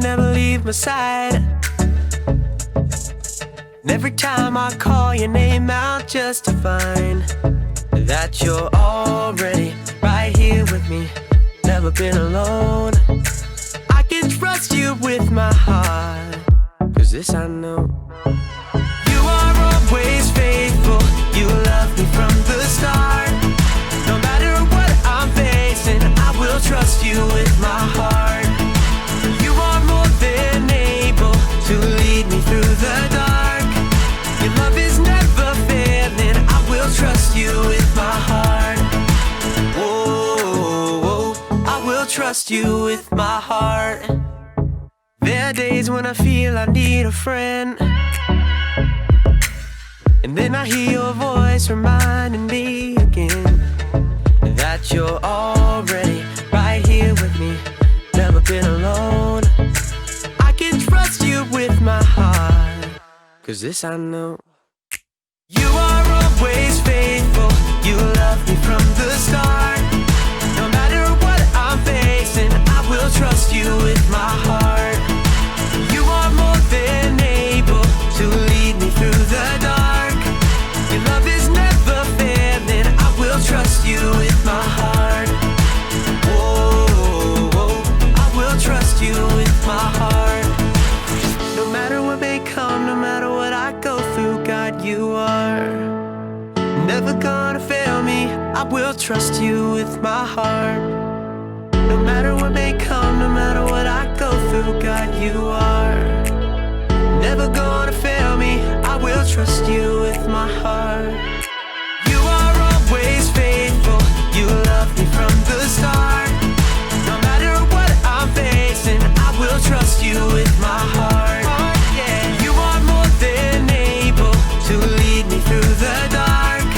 never leave my side. And every time I call your name out just to find that you're already right here with me, never been alone. I can trust you with my heart, 'cause this I know. You are always faithful, you love me from the start. No matter what I'm facing, I will trust you with my heart. You are more than able to lead me through the dark. Your love is never failing, I will trust you with my heart. Whoa, I will trust you with my heart. There are days when I feel I need a friend, and then I hear your voice reminding me again that you're already right here with me, never been alone. I can trust you with my heart, 'cause this I know. You are always faithful, you love me from the start. No matter what I'm facing, I will trust you with my heart. You are more than able to lead me through the dark. Your love is never failing, I will trust you with my heart. Whoa, I will trust you with my heart. No matter what may come, no matter what I go through, God, you are never gonna fail me, I will trust you with my heart. No matter what may come, no matter what I go through, God, you are never gonna fail me, I will trust you with my heart. You are always faithful, you love me from the start. No matter what I'm facing, I will trust you with my heart. You are more than able to lead me through the dark.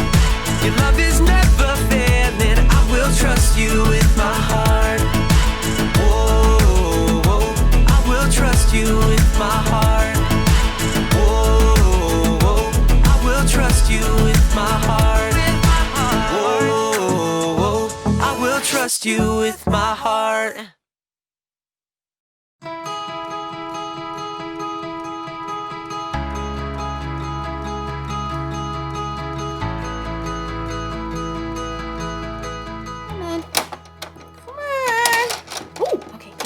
Your love is never failing, I will trust you with my heart. Whoa, I will trust you with my heart. Whoa, I will trust you with my heart. Whoa, I will trust you with my heart.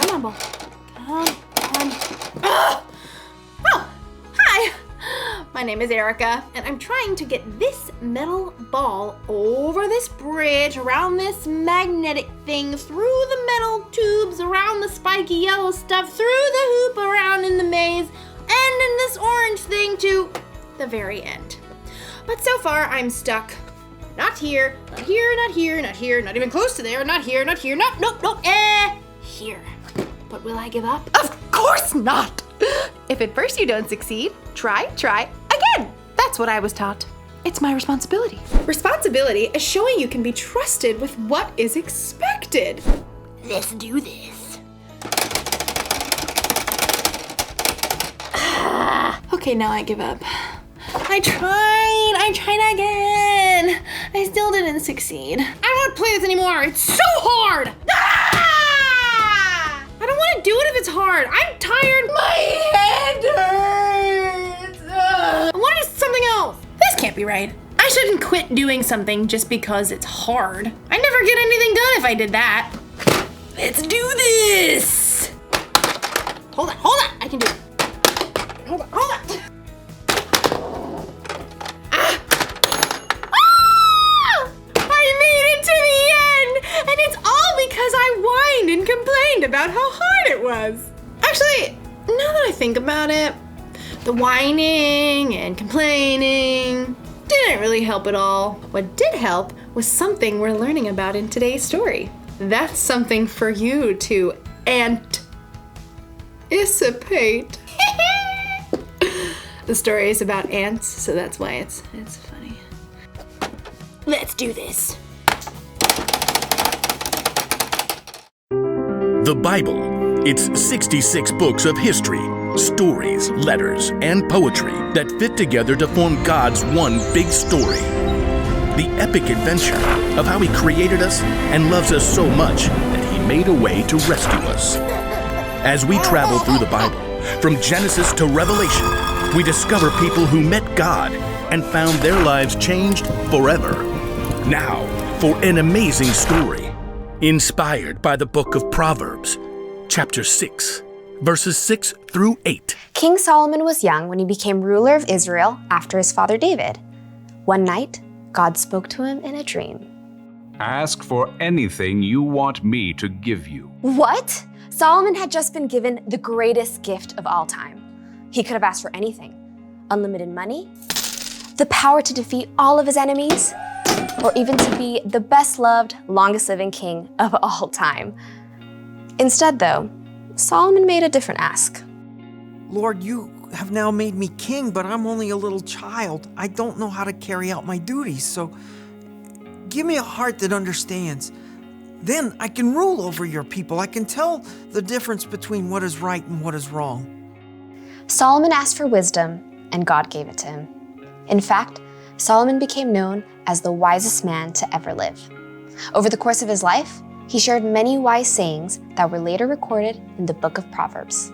Come on. Oh, hi. My name is Erica, and I'm trying to get this metal ball over this bridge, around this magnetic thing, through the metal tubes, around the spiky yellow stuff, through the hoop, around in the maze, and in this orange thing to the very end. But so far, I'm stuck. Not here, not here, not here, not here, not even close to there, not here, not here, nope, here. But will I give up? Of course not! If at first you don't succeed, try again. That's what I was taught. It's my responsibility. Responsibility is showing you can be trusted with what is expected. Let's do this. Okay, now I give up. I tried again. I still didn't succeed. I don't want to play this anymore. It's so hard. I don't want to do it if it's hard. I'm tired. My head hurts. I want to do something else. This can't be right. I shouldn't quit doing something just because it's hard. I'd never get anything done if I did that. Let's do this. Hold on. I can do it. Hold on. And complained about how hard it was. Actually, now that I think about it, the whining and complaining didn't really help at all. What did help was something we're learning about in today's story. That's something for you to anticipate. The story is about ants, so that's why it's funny. Let's do this. The Bible. It's 66 books of history, stories, letters, and poetry that fit together to form God's one big story. The epic adventure of how He created us and loves us so much that He made a way to rescue us. As we travel through the Bible, from Genesis to Revelation, we discover people who met God and found their lives changed forever. Now, for an amazing story, inspired by the book of Proverbs, chapter 6, verses 6 through 8. King Solomon was young when he became ruler of Israel after his father David. One night, God spoke to him in a dream. Ask for anything you want me to give you. What? Solomon had just been given the greatest gift of all time. He could have asked for anything. Unlimited money, the power to defeat all of his enemies, or even to be the best-loved, longest-living king of all time. Instead, though, Solomon made a different ask. Lord, you have now made me king, but I'm only a little child. I don't know how to carry out my duties, so give me a heart that understands. Then I can rule over your people. I can tell the difference between what is right and what is wrong. Solomon asked for wisdom, and God gave it to him. In fact, Solomon became known as the wisest man to ever live. Over the course of his life, he shared many wise sayings that were later recorded in the book of Proverbs.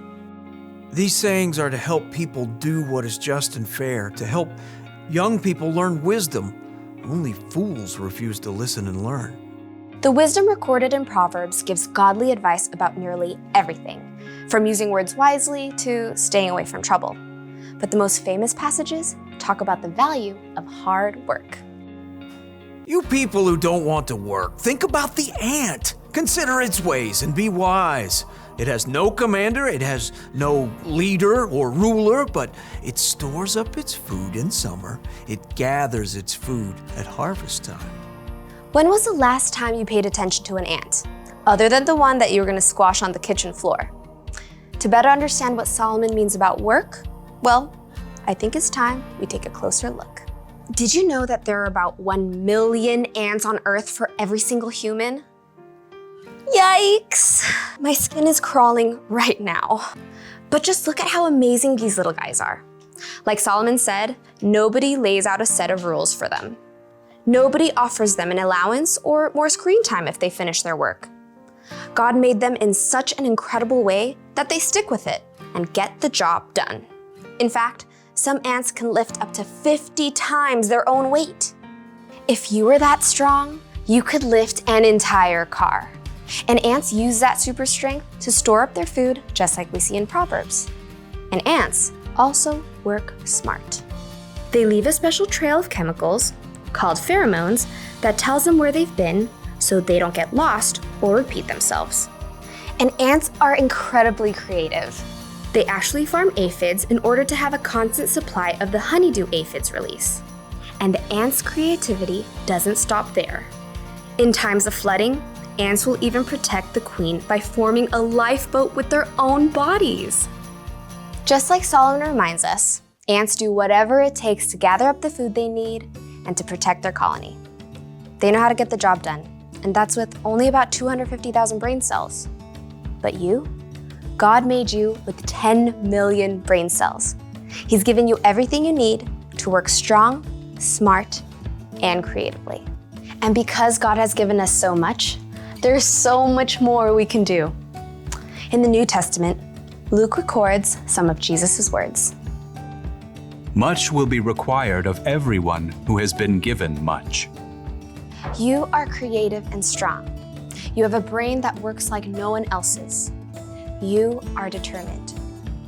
These sayings are to help people do what is just and fair, to help young people learn wisdom. Only fools refuse to listen and learn. The wisdom recorded in Proverbs gives godly advice about nearly everything, from using words wisely to staying away from trouble. But the most famous passages talk about the value of hard work. You people who don't want to work, think about the ant. Consider its ways and be wise. It has no commander, it has no leader or ruler, but it stores up its food in summer. It gathers its food at harvest time. When was the last time you paid attention to an ant, other than the one that you were going to squash on the kitchen floor? To better understand what Solomon means about work, well, I think it's time we take a closer look. Did you know that there are about 1 million ants on Earth for every single human? Yikes! My skin is crawling right now. But just look at how amazing these little guys are. Like Solomon said, nobody lays out a set of rules for them. Nobody offers them an allowance or more screen time if they finish their work. God made them in such an incredible way that they stick with it and get the job done. In fact, some ants can lift up to 50 times their own weight. If you were that strong, you could lift an entire car. And ants use that super strength to store up their food, just like we see in Proverbs. And ants also work smart. They leave a special trail of chemicals, called pheromones, that tells them where they've been so they don't get lost or repeat themselves. And ants are incredibly creative. They actually farm aphids in order to have a constant supply of the honeydew aphids release. And the ants' creativity doesn't stop there. In times of flooding, ants will even protect the queen by forming a lifeboat with their own bodies. Just like Solomon reminds us, ants do whatever it takes to gather up the food they need and to protect their colony. They know how to get the job done, and that's with only about 250,000 brain cells. But you? God made you with 10 million brain cells. He's given you everything you need to work strong, smart, and creatively. And because God has given us so much, there's so much more we can do. In the New Testament, Luke records some of Jesus' words. Much will be required of everyone who has been given much. You are creative and strong. You have a brain that works like no one else's. You are determined.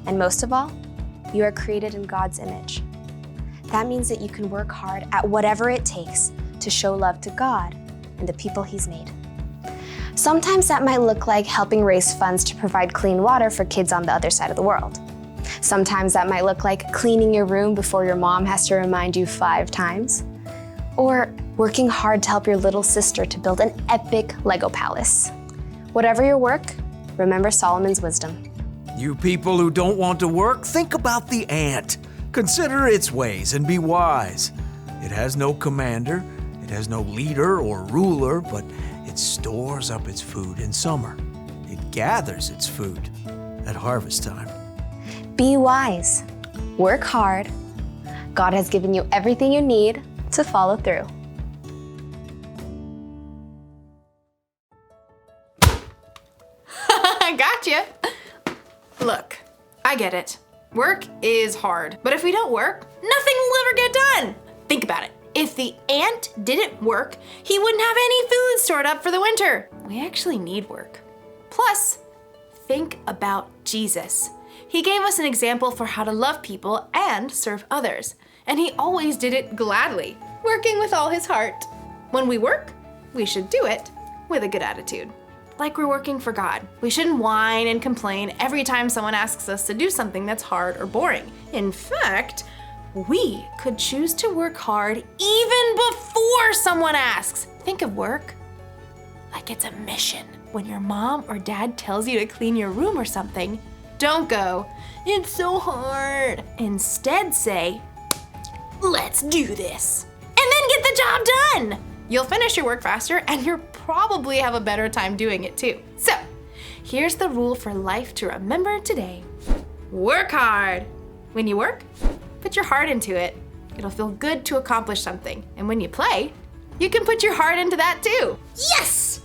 And most of all, you are created in God's image. That means that you can work hard at whatever it takes to show love to God and the people He's made. Sometimes that might look like helping raise funds to provide clean water for kids on the other side of the world. Sometimes that might look like cleaning your room before your mom has to remind you 5 times. Or working hard to help your little sister to build an epic Lego palace. Whatever your work, remember Solomon's wisdom. You people who don't want to work, think about the ant. Consider its ways and be wise. It has no commander, it has no leader or ruler, but it stores up its food in summer. It gathers its food at harvest time. Be wise. Work hard. God has given you everything you need to follow through. Gotcha. Look, I get it. Work is hard, but if we don't work, nothing will ever get done. Think about it. If the ant didn't work, he wouldn't have any food stored up for the winter. We actually need work. Plus, think about Jesus. He gave us an example for how to love people and serve others, and he always did it gladly, working with all his heart. When we work, we should do it with a good attitude. Like we're working for God. We shouldn't whine and complain every time someone asks us to do something that's hard or boring. In fact, we could choose to work hard even before someone asks. Think of work like it's a mission. When your mom or dad tells you to clean your room or something, don't go, "It's so hard." Instead say, "Let's do this." And then get the job done. You'll finish your work faster and you'll probably have a better time doing it too. So, here's the rule for life to remember today. Work hard. When you work, put your heart into it. It'll feel good to accomplish something. And when you play, you can put your heart into that too. Yes!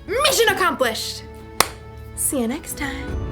Mission accomplished! See you next time.